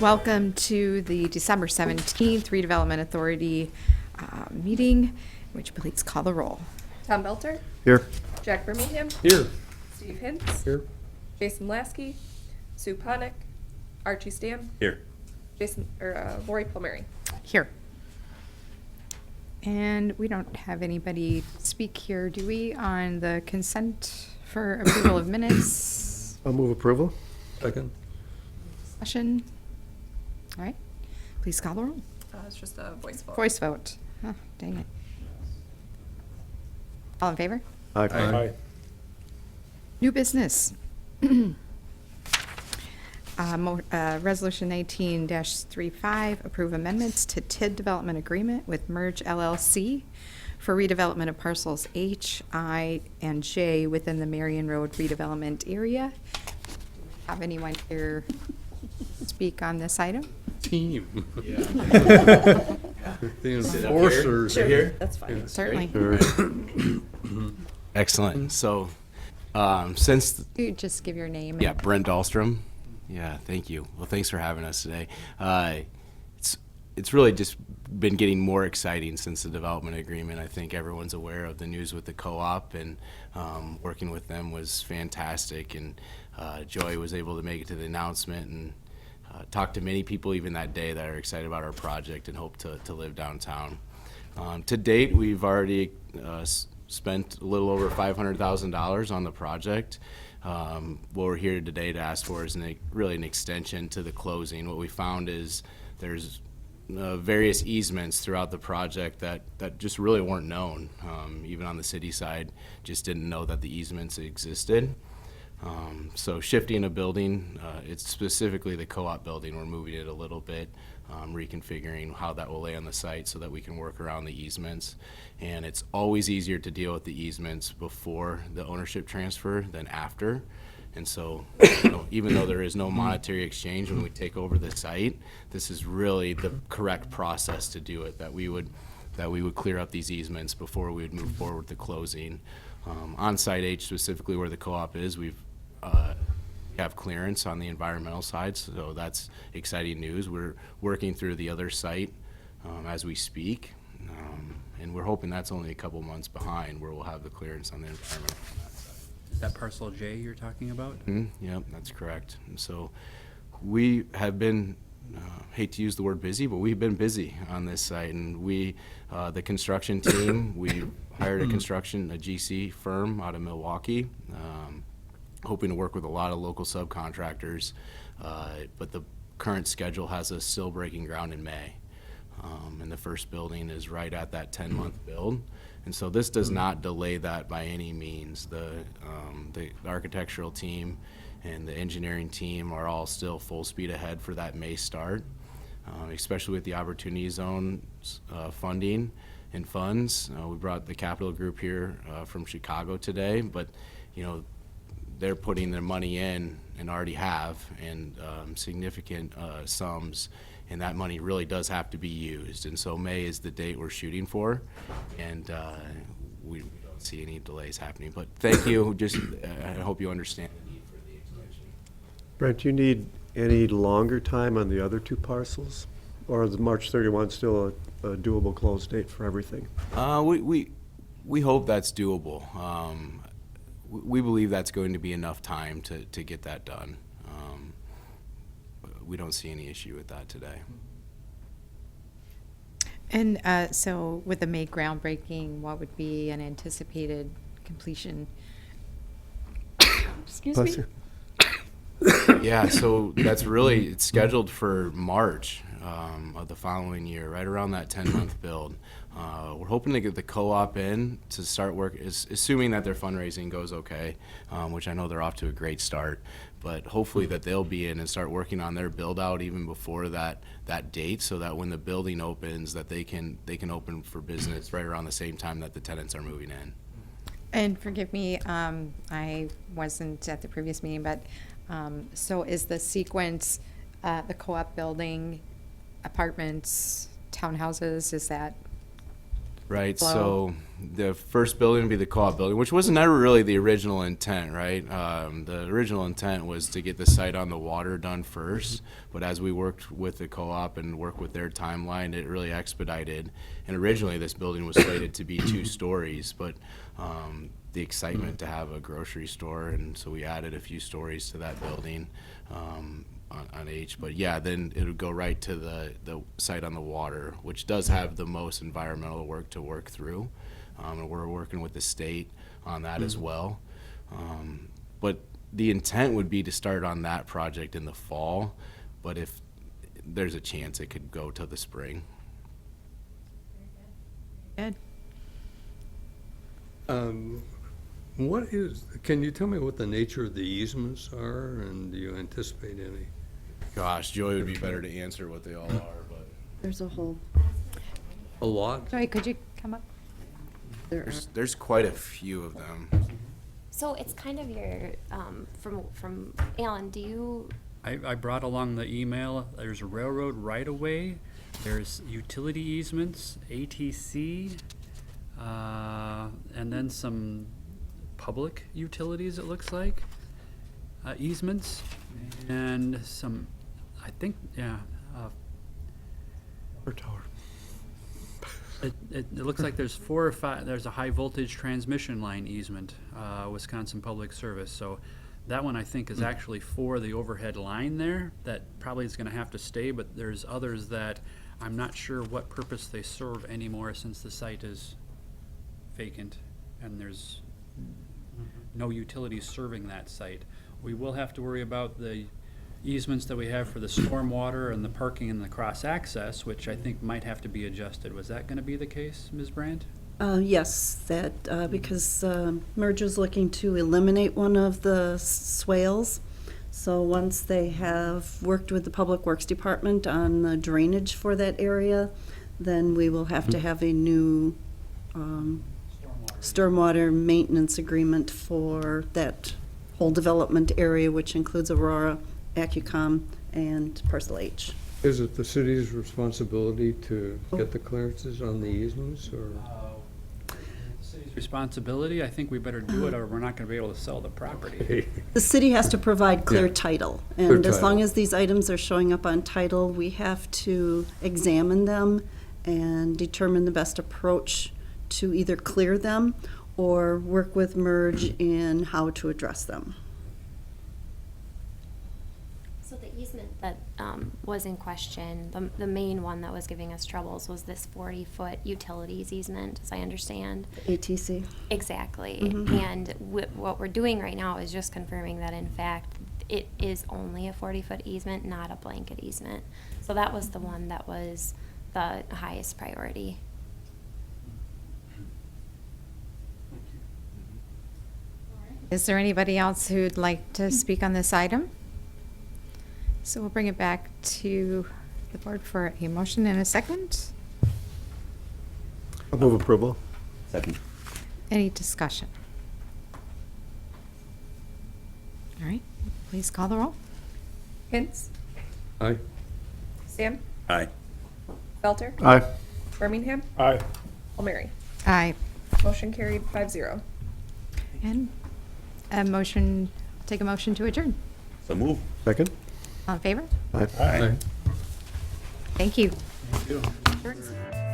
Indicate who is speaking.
Speaker 1: Welcome to the December 17th Redevelopment Authority meeting. Would you please call the roll?
Speaker 2: Tom Belter.
Speaker 3: Here.
Speaker 2: Jack Birmingham.
Speaker 3: Here.
Speaker 2: Steve Hintz.
Speaker 3: Here.
Speaker 2: Jason Lasky. Sue Ponick. Archie Stam.
Speaker 3: Here.
Speaker 2: Lori Palmieri.
Speaker 1: Here. And we don't have anybody speak here, do we, on the consent for approval of minutes?
Speaker 3: I'll move approval. Second.
Speaker 1: Discussion? All right. Please call the roll.
Speaker 2: It's just a voice vote.
Speaker 1: Voice vote. Oh, dang it. All in favor?
Speaker 3: Aye.
Speaker 1: New business. Resolution 19-35, approve amendments to TID development agreement with Merge LLC for redevelopment of parcels H, I, and J within the Marion Road redevelopment area. Have anyone here speak on this item?
Speaker 4: Team. Yeah. The
Speaker 2: enforcers. Sure, that's fine.
Speaker 1: Certainly.
Speaker 4: Excellent. So, since
Speaker 1: You just give your name.
Speaker 4: yeah,
Speaker 1: and-
Speaker 4: Brent Dahlstrom. Yeah, thank you. Well, thanks for having us today. It's really just been getting more exciting since the development agreement. I think everyone's aware of the news with the co-op, and working with them was fantastic. And Joy was able to make it to the announcement and talk to many people even that day that are excited about our project and hope to live downtown. To date, we've already spent a little over $500,000 on the project. What we're here today to ask for is really an extension to the closing. What we found is there's various easements throughout the project that just really weren't known. Even on the city side, just didn't know that the easements existed. So shifting a building, it's specifically the co-op building, we're moving it a little bit, reconfiguring how that will lay on the site so that we can work around the easements. And it's always easier to deal with the easements before the ownership transfer than after. And so, even though there is no monetary exchange when we take over the site, this is really the correct process to do it, that we would clear up these easements before we would move forward with the closing. On site H, specifically where the co-op is, we have clearance on the environmental side, so that's exciting news. We're working through the other site as we speak, and we're hoping that's only a couple months behind where we'll have the clearance on the environmental on that side.
Speaker 5: Is that parcel J you're talking about?
Speaker 4: Yep, that's correct. And so we have been, hate to use the word busy, but we've been busy on this site. And the construction team, we hired a GC firm out of Milwaukee, hoping to work with a lot of local subcontractors. But the current schedule has us still breaking ground in May. And the first building is right at that 10-month build. And so this does not delay that by any means. The architectural team and the engineering team are all still full speed ahead for that May start, especially with the Opportunity Zone funding and funds. We brought the Capital Group here from Chicago today, but they're putting their money in and already have, and significant sums. And that money really does have to be used. And so May is the date we're shooting for, and we don't see any delays happening. But thank you. I hope you understand the need for the extension.
Speaker 3: Brent, you need any longer time on the other two parcels? Or is March 31 still a doable close date for everything?
Speaker 4: We hope that's doable. We believe that's going to be enough time to get that done. We don't see any issue with that today.
Speaker 1: And so with the May groundbreaking, what would be an anticipated completion? Excuse
Speaker 3: Bless
Speaker 1: me?
Speaker 3: you.
Speaker 4: Yeah, so it's scheduled for March of the following year, right around that 10-month build. We're hoping to get the co-op in to start work, assuming that their fundraising goes okay, which I know they're off to a great start. But hopefully that they'll be in and start working on their build out even before that date, so that when the building opens, that they can open for business right around the same time that the tenants are moving in.
Speaker 1: And forgive me, I wasn't at the previous meeting, but so is the sequence, the co-op building, apartments, townhouses, is that
Speaker 4: Right,
Speaker 1: Flow.
Speaker 4: so the first building would be the co-op building, which was never really the original intent, right? The original intent was to get the site on the water done first, but as we worked with the co-op and worked with their timeline, it really expedited. And originally, this building was slated to be 2 stories, but the excitement to have a grocery store, and so we added a few stories to that building. On H, but yeah, then it would go right to the site on the water, which does have the most environmental work to work through. And we're working with the state on that as well. But the intent would be to start on that project in the fall, but if there's a chance it could go to the spring.
Speaker 1: Good.
Speaker 6: Can you tell me what the nature of the easements are, and do you anticipate any?
Speaker 4: Gosh, Joey would be better to answer what they all are, but
Speaker 7: There's a whole,
Speaker 6: A lot?
Speaker 1: Joy, could you come up?
Speaker 7: there are,
Speaker 4: there's quite a few of them.
Speaker 8: So it's kind of your, from Alan, do you,
Speaker 5: I brought along the email. There's a railroad right-of-way, there's utility easements, ATC, and then some public utilities, it looks like, easements, and some, I think, yeah,
Speaker 3: Or tower.
Speaker 5: it looks like there's 4 or 5, there's a high voltage transmission line easement, Wisconsin Public Service, so that one I think is actually for the overhead line there, that probably is gonna have to stay, but there's others that I'm not sure what purpose they serve anymore since the site is vacant and there's no utilities serving that site. We will have to worry about the easements that we have for the stormwater and the parking and the cross-access, which I think might have to be adjusted. Was that gonna be the case, Ms. Brandt?
Speaker 7: yes, that, because Merge is looking to eliminate one of the swales. So once they have worked with the Public Works Department on the drainage for that area, then we will have to have a new stormwater maintenance agreement for that whole development area, which includes Aurora, Accucom, and Parcel H.
Speaker 6: Is it the city's responsibility to get the clearances on the easements, or?
Speaker 5: City's responsibility, I think we better do it or we're not gonna be able to sell the property.
Speaker 7: The city has to provide clear
Speaker 6: Yeah.
Speaker 7: title,
Speaker 6: Clear
Speaker 7: and as long
Speaker 6: title.
Speaker 7: as these items are showing up on title, we have to examine them and determine the best approach to either clear them or work with Merge in how to address them.
Speaker 8: so the easement that, was in question, the main one that was giving us troubles was this 40-foot utilities easement, as I understand.
Speaker 7: ATC.
Speaker 8: Exactly.
Speaker 7: Mhm.
Speaker 8: And what we're doing right now is just confirming that in fact, it is only a 40-foot easement, not a blanket easement. So that was the one that was the highest priority.
Speaker 1: Is there anybody else who'd like to speak on this item? So we'll bring it back to the board for a motion and a second.
Speaker 3: I'll move approval.
Speaker 9: Second.
Speaker 1: Any discussion? All right, please call the roll.
Speaker 2: Hintz,
Speaker 6: Aye.
Speaker 2: Sam,
Speaker 9: Aye.
Speaker 2: Belter,
Speaker 3: Aye.
Speaker 2: Birmingham,
Speaker 3: Aye.
Speaker 2: O'Meara.
Speaker 1: Aye.
Speaker 2: Motion carried 5-0.
Speaker 1: And a motion, take a motion to adjourn.
Speaker 9: So move.
Speaker 3: Second?
Speaker 1: All in favor?
Speaker 3: Aye.
Speaker 6: Aye.
Speaker 1: Thank you.
Speaker 5: Thank you.
Speaker 1: Short and sweet.